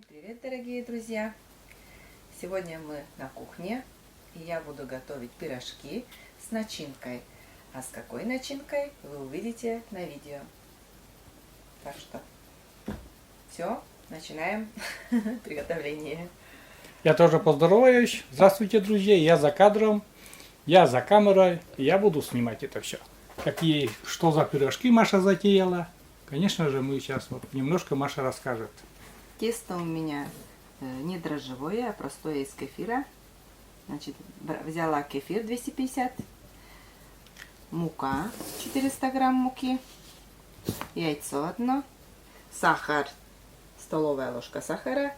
Всем привет, дорогие друзья! Сегодня мы на кухне, и я буду готовить пирожки с начинкой. А с какой начинкой, вы увидите на видео. Так что все, начинаем приготовление. Я тоже поздороваюсь. Здравствуйте, друзья. Я за кадром, я за камерой, и я буду снимать это все. Что за пирожки Маша затеяла. Конечно же, мы сейчас немножко Маша расскажет. Тесто у меня не дрожжевое, а простое из кефира. Значит, взяла кефир 250, мука 400 грамм муки, яйцо одно, сахар, столовая ложка сахара,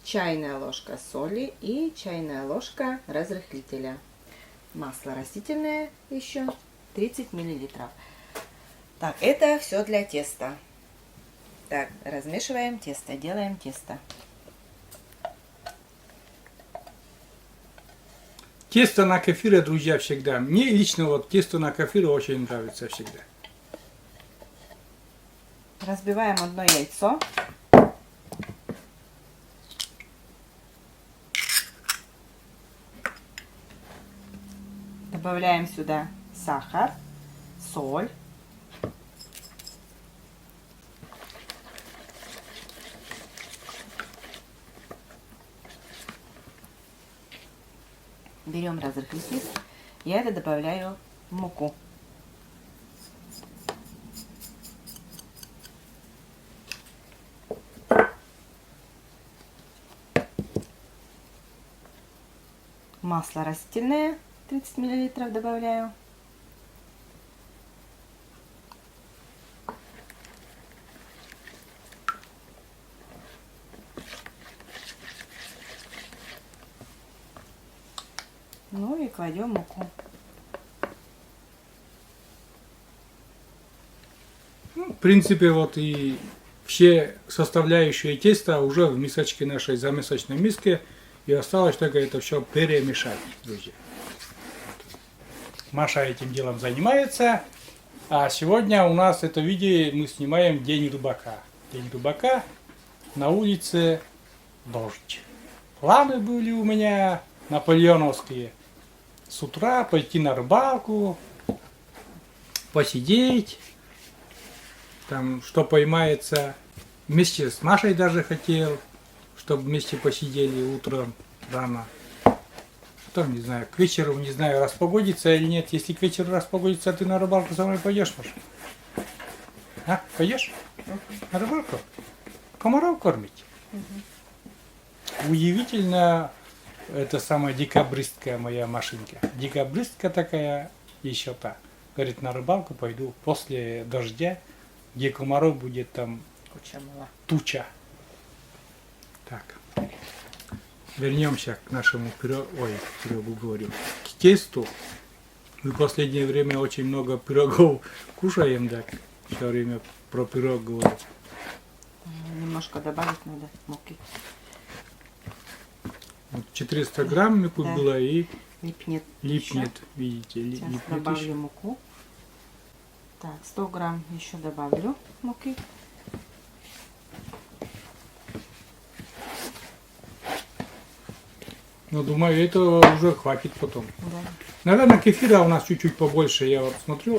чайная ложка соли и чайная ложка разрыхлителя. Масло растительное еще 30 миллилитров. Так, это все для теста. Так, размешиваем тесто, делаем тесто. Тесто на кефире, друзья, всегда. Мне лично вот тесто на кефире очень нравится всегда. Разбиваем одно яйцо. Добавляем сюда сахар, соль. Берем разрыхлитель, я это добавляю в муку. Масло растительное 30 миллилитров добавляю. Ну и кладем муку. В принципе, вот и все составляющие теста уже в мисочке нашей, замесочной миске. И осталось только это все перемешать, друзья. Маша этим делом занимается. А сегодня у нас это видео мы снимаем День рыбака. День рыбака, на улице дождь. Планы были у меня наполеоновские. С утра пойти на рыбалку, посидеть, там что поймается. Вместе с Машей даже хотел, чтобы вместе посидели утром рано. Потом, не знаю, к вечеру, не знаю, распогодится или нет. Если к вечеру распогодится, ты на рыбалку со мной пойдешь, Маша? А, пойдешь? На рыбалку? Комаров кормить? Удивительно. Это самая декабристская моя машинка. Декабристка такая, еще та. Говорит, на рыбалку пойду после дождя, где комаров будет там туча. Так. Вернемся к нашему пирогу говорю. К тесту. Мы в последнее время очень много пирогов кушаем, так. Все время про пирог говорим. Немножко добавить надо муки. 400 грамм муки было и липнет, видите, липнет добавлю еще. муку. Так, 100 грамм еще добавлю муки. Но думаю, этого уже хватит потом. Да. Наверное, кефира у нас чуть-чуть побольше. Я вот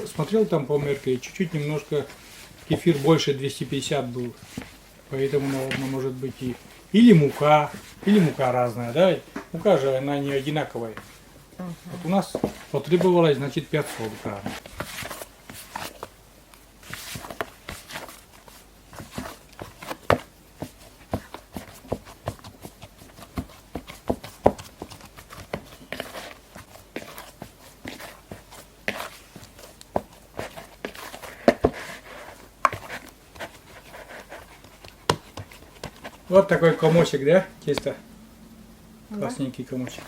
смотрел там по мерке, и чуть-чуть немножко кефир больше 250 был. Поэтому, наверное, может быть или мука разная, да? Мука же, она не одинаковая. Вот у нас потребовалось, значит, 500 грамм. Вот такой комочек, да, теста? Классненький комочек.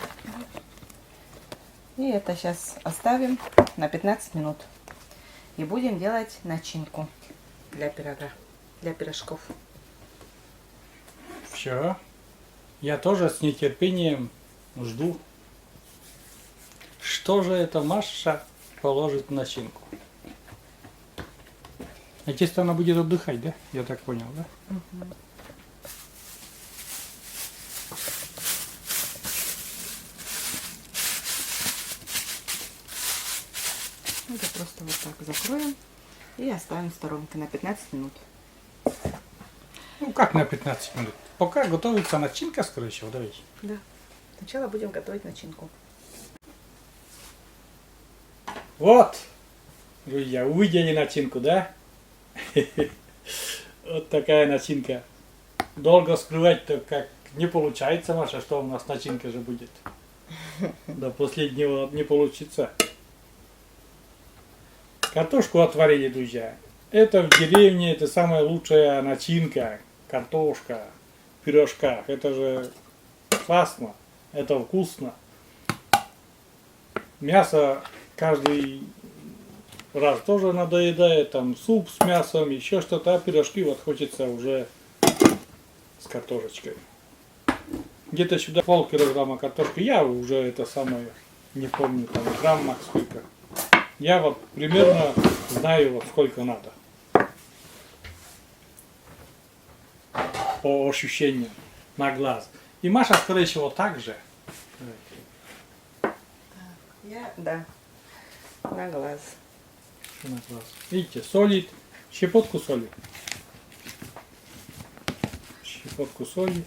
И это сейчас оставим на 15 минут. И будем делать начинку для пирога, для пирожков. Все. Я тоже с нетерпением жду, что же это Маша положит в начинку. А тесто она будет отдыхать, да? Я так понял, да? Это просто вот так закроем и оставим в сторонке на 15 минут. Ну как на 15 минут? Пока готовится начинка, скорее всего, давайте. Да. Сначала будем готовить начинку. Вот, друзья, увидели начинку, да? Вот такая начинка. Долго скрывать-то как не получается, Маша, что у нас начинка же будет. До последнего не получится. Картошку отварили, друзья. Это в деревне, это самая лучшая начинка. Картошка в пирожках. Это же классно, это вкусно. Мясо каждый раз тоже надоедает, там суп с мясом, еще что-то, а пирожки вот хочется уже с картошечкой. Где-то сюда полкилограмма картошки, я уже это самое, не помню, там граммах сколько. Я вот примерно знаю, вот сколько надо. По ощущениям на глаз. И Маша, скорее всего, так же. Да, на глаз. На глаз. Видите, солит, щепотку соли. Щепотку соли.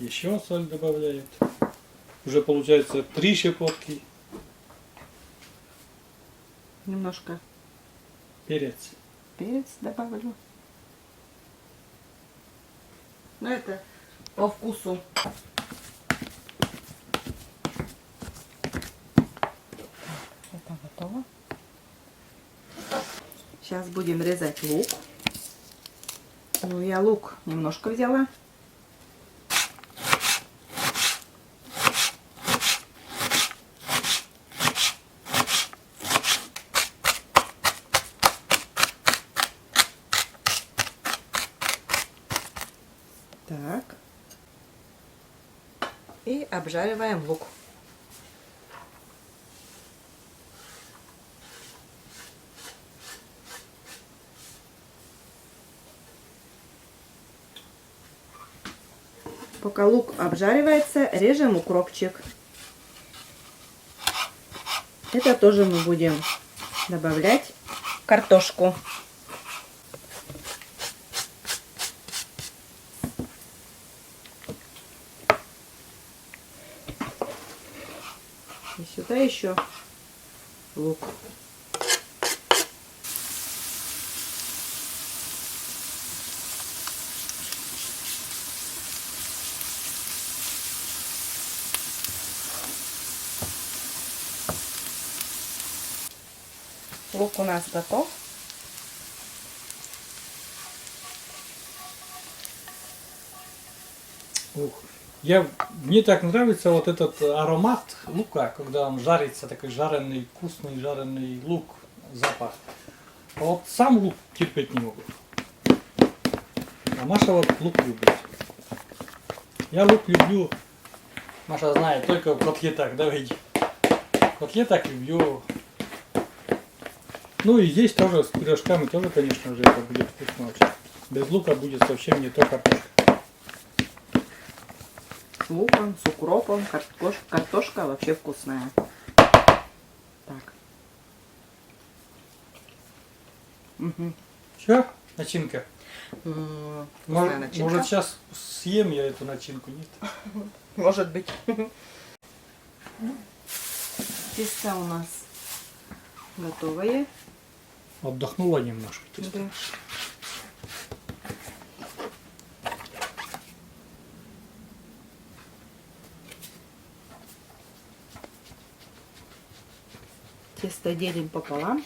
Еще соль добавляет. Уже получается 3 щепотки. Немножко Перец. перец добавлю. Но это по вкусу. Это готово. Сейчас будем резать лук. Ну, я лук немножко взяла. Так. И обжариваем лук. Пока лук обжаривается, режем укропчик. Это тоже мы будем добавлять картошку. И сюда еще лук. Лук у нас готов. Ух. Мне так нравится вот этот аромат лука, когда он жарится, такой жареный, вкусный жареный лук, запах. А вот сам лук терпеть не могу. А Маша вот лук любит. Я лук люблю, Маша знает, только в котлетах, давайте. В котлетах люблю. Ну и здесь тоже с пирожками тоже, конечно же, это будет вкусно вообще. Без лука будет совсем не то картошка. С луком, с укропом, картошка вообще вкусная. Так. Угу. Все, начинка. Вкусная начинка. Может сейчас съем я эту начинку, нет? Может быть. Тесто у нас готовое. Отдохнула немножко. Да. Тесто делим пополам.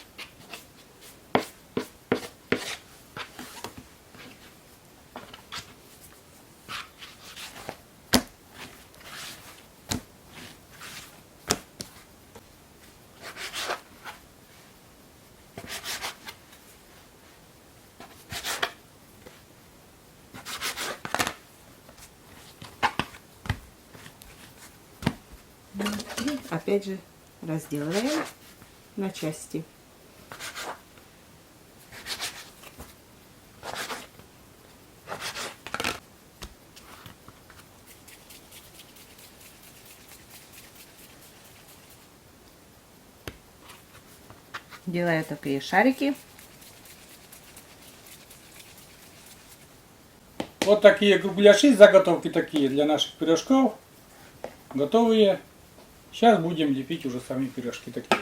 И опять же разделываем на части. Делаю такие шарики. Вот такие кругляши, заготовки такие для наших пирожков. Готовые. Сейчас будем лепить уже сами пирожки такие.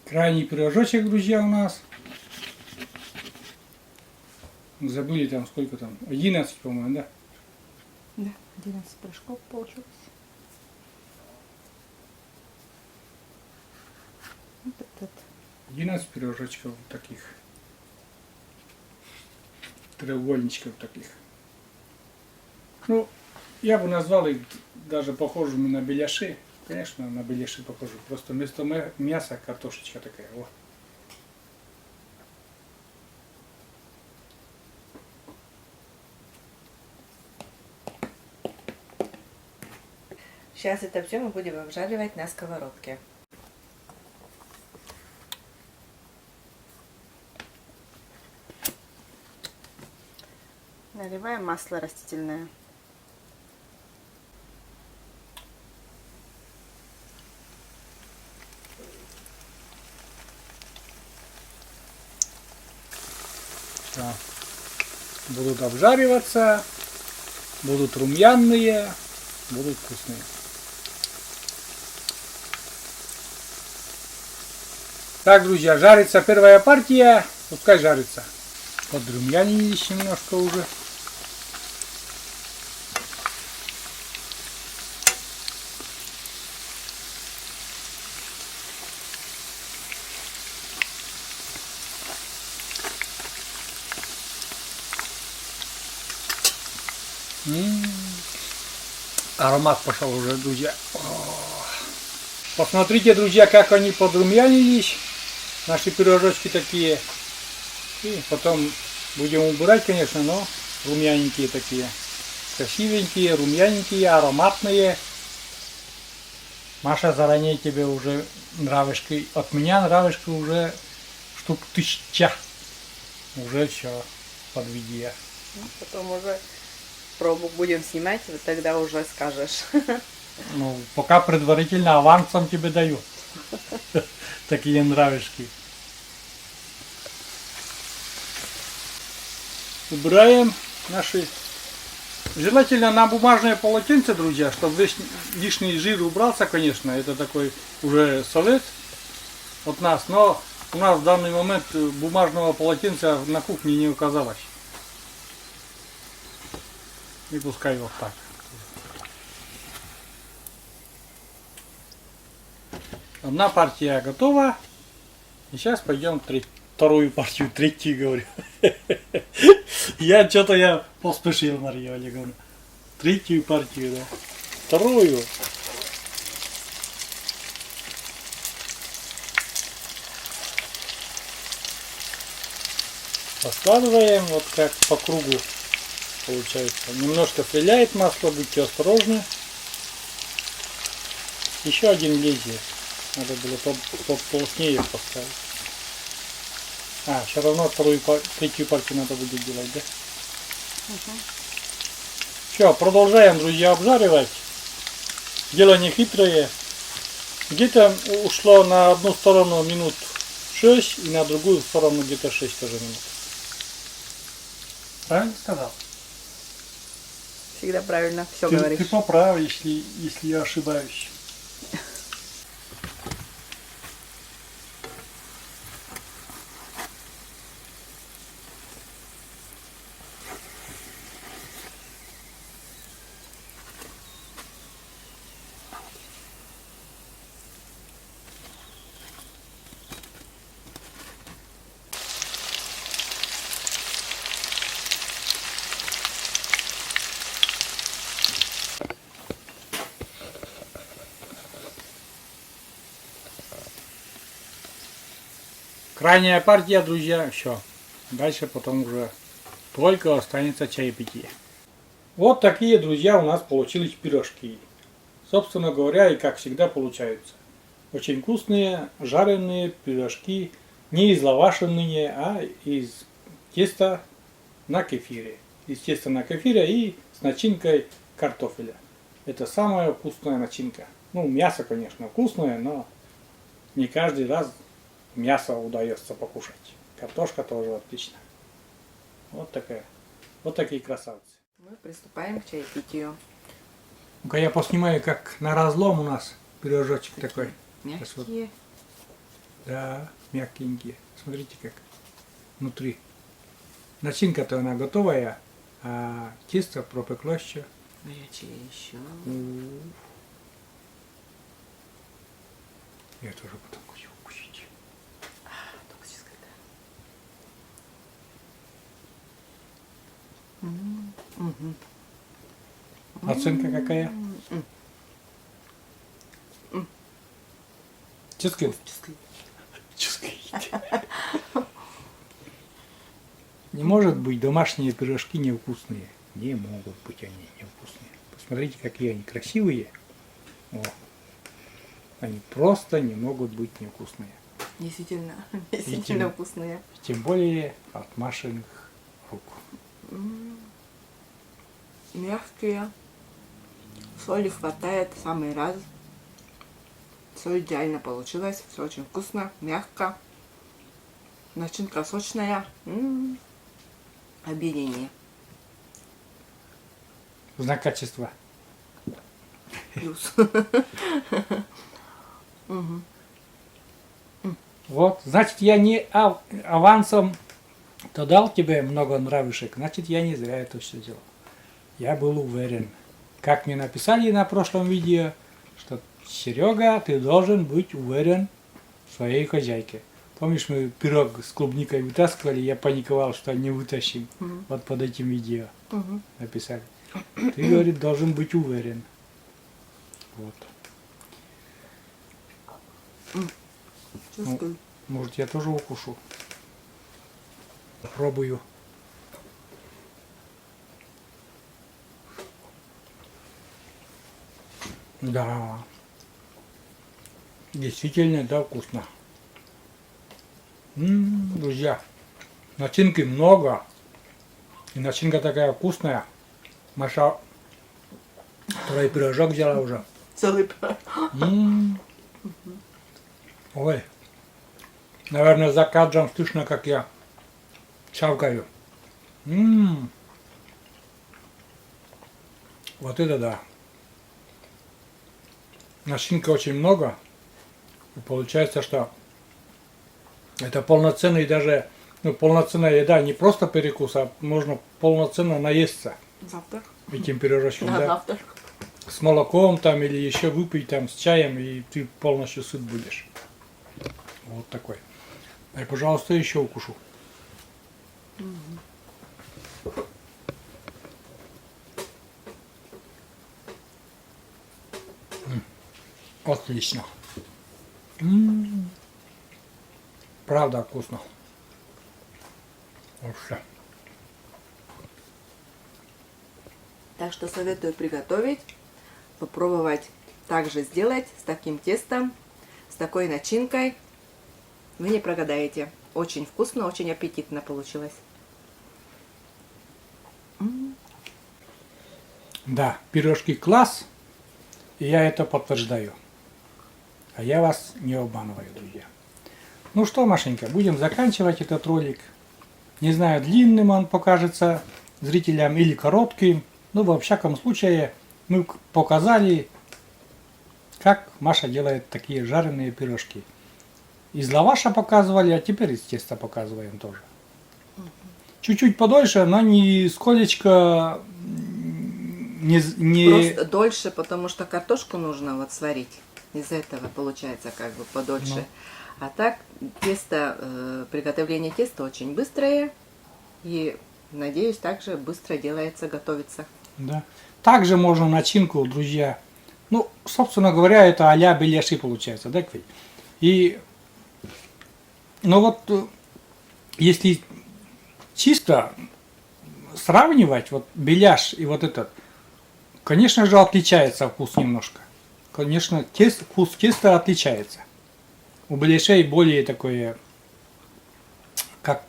Крайний пирожочек, друзья, у нас. Забыли там сколько там? 11, по-моему, да? Да, 11 пирожков получилось. Вот этот. 11 пирожочков таких. Треугольничков таких. Ну, я бы назвал их даже похожими на беляши. Конечно, на беляши похожи. Просто вместо мяса картошечка такая. О. Сейчас это все мы будем обжаривать на сковородке. Наливаем масло растительное. Да. Будут обжариваться, будут румяные, будут вкусные. Так, друзья, жарится первая партия, пускай жарится. Подрумянились немножко уже. Аромат пошел уже, друзья. Посмотрите, друзья, как они подрумянились. Наши пирожочки такие. И потом будем убирать, конечно, но румяненькие такие. Красивенькие, румяненькие, ароматные. Маша, заранее тебе уже нравишки. От меня нравишки уже штук 1000. уже все под видео. Ну, потом уже пробу будем снимать, вот тогда уже скажешь. Ну, пока предварительно авансом тебе даю. Такие нравишки. Убираем наши... Желательно на бумажное полотенце, друзья, чтобы лишний жир убрался, конечно. Это такой уже совет от нас. Но у нас в данный момент бумажного полотенца на кухне не оказалось. И пускай вот так. Одна партия готова. И сейчас пойдем вторую партию, третью, говорю. Я поспешил, Мария Олеговна. Третью партию, да. Вторую. Раскладываем вот как по кругу получается. Немножко стреляет масло, будьте осторожны. Еще один лезвие. Надо было поплотнее поставить. Все равно третью партию надо будет делать, да? Все, продолжаем, друзья, обжаривать. Дело не хитрое. Где-то ушло на одну сторону минут 6 и на другую сторону где-то 6 тоже минут. Правильно сказал? Всегда правильно все Ты говоришь. поправь, если я ошибаюсь. Крайняя партия, друзья, все. Дальше потом уже только останется чаепитие. Вот такие, друзья, у нас получились пирожки. Собственно говоря, и как всегда получаются. Очень вкусные, жареные пирожки, не из лавашенные, а из теста на кефире. Из теста на кефире и с начинкой картофеля. Это самая вкусная начинка. Ну, мясо, конечно, вкусное, но не каждый раз мясо удается покушать. Картошка тоже отлично. Вот такие красавцы. Мы приступаем к чаепитию. Ну-ка я поснимаю, как на разлом у нас пирожочек такой. Сейчас вот. Мягкие. Да, мягкенькие. Смотрите как внутри. Начинка-то она готовая, а тесто пропекло еще. Горячее еще. Я тоже потом хочу укусить. Только сейчас когда. Оценка какая? Чувствуете? Чувствуете? Не может быть домашние пирожки невкусные. Не могут быть они невкусные. Посмотрите, какие они красивые. О. Они просто не могут быть невкусные. Действительно вкусные. Тем более от Машиных рук. Мягкие. Соли хватает в самый раз. Все идеально получилось. Все очень вкусно, мягко. Начинка сочная. Объединение. Знак качества. Плюс. Вот, значит, я не авансом то дал тебе много нравишек, значит, я не зря это все делал. Я был уверен. Как мне написали на прошлом видео, что Серега, ты должен быть уверен в своей хозяйке. Помнишь, мы пирог с клубникой вытаскивали, я паниковал, что не вытащим. Вот под этим видео написали. Ты, говорит, должен быть уверен. Вот. Чувствую. Может, я тоже укушу. Попробую. Да. Действительно, да, вкусно. Друзья, Начинки много. И начинка такая вкусная. Маша второй пирожок взяла уже. Целый М. Ой. Наверное, за кадром слышно, как я чавкаю. М. Вот это да. Начинки очень много. И получается, что это полноценный даже, полноценная еда, не просто перекус, а можно полноценно наесться завтрак. этим пирожочком, На да. завтрак. С молоком там или еще выпить там с чаем, и ты полностью сыт будешь. Вот такой. И, пожалуйста, еще укушу. Отлично. Правда вкусно. Вообще. Так что советую приготовить, попробовать также сделать с таким тестом, с такой начинкой. Вы не прогадаете. Очень вкусно, очень аппетитно получилось. Да, пирожки класс, и я это подтверждаю. А я вас не обманываю, друзья. Ну что, Машенька, будем заканчивать этот ролик. Не знаю, длинным он покажется зрителям или коротким. Но во всяком случае мы показали, как Маша делает такие жареные пирожки. Из лаваша показывали, а теперь из теста показываем тоже. Чуть-чуть подольше, но нисколечко не... Просто дольше, потому что картошку нужно вот сварить. Из-за этого получается как бы подольше. Ну. А так тесто, приготовление теста очень быстрое. И, надеюсь, также быстро делается, готовится. Да. Также можно начинку, друзья. Ну, собственно говоря, это а-ля беляши получается, да, Квей? И, ну вот, если чисто сравнивать, вот беляш и вот этот, конечно же, отличается вкус немножко. Конечно, вкус теста отличается. У беляшей более такое, как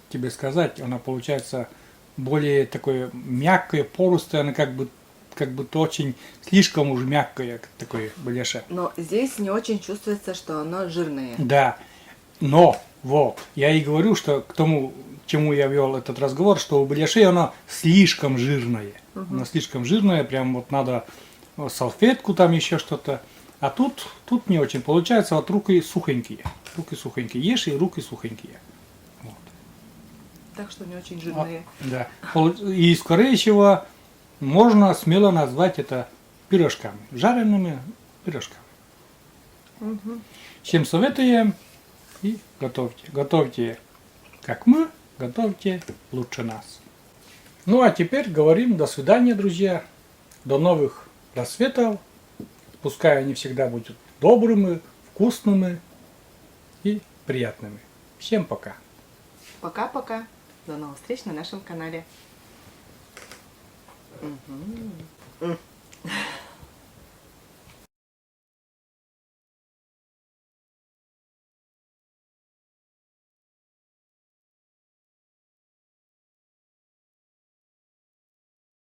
тебе сказать, она получается более такое мягкое, пористое, она как будто очень слишком уж мягкое такое беляше. Но здесь не очень чувствуется, что оно жирное. Да, но вот, я и говорю, что к тому, к чему я вел этот разговор, что у беляшей оно слишком жирное. Оно слишком жирное, прям вот надо салфетку там еще что-то. А тут не очень получается, вот руки сухенькие. Руки сухенькие. Ешь и руки сухенькие. Вот. Так что не очень жирные. Да. И скорее всего можно смело назвать это пирожками. Жареными пирожками. Всем советуем и готовьте. Готовьте как мы, готовьте лучше нас. Ну а теперь говорим до свидания, друзья. До новых рассветов. Пускай они всегда будут добрыми, вкусными и приятными. Всем пока. Пока-пока. До новых встреч на нашем канале.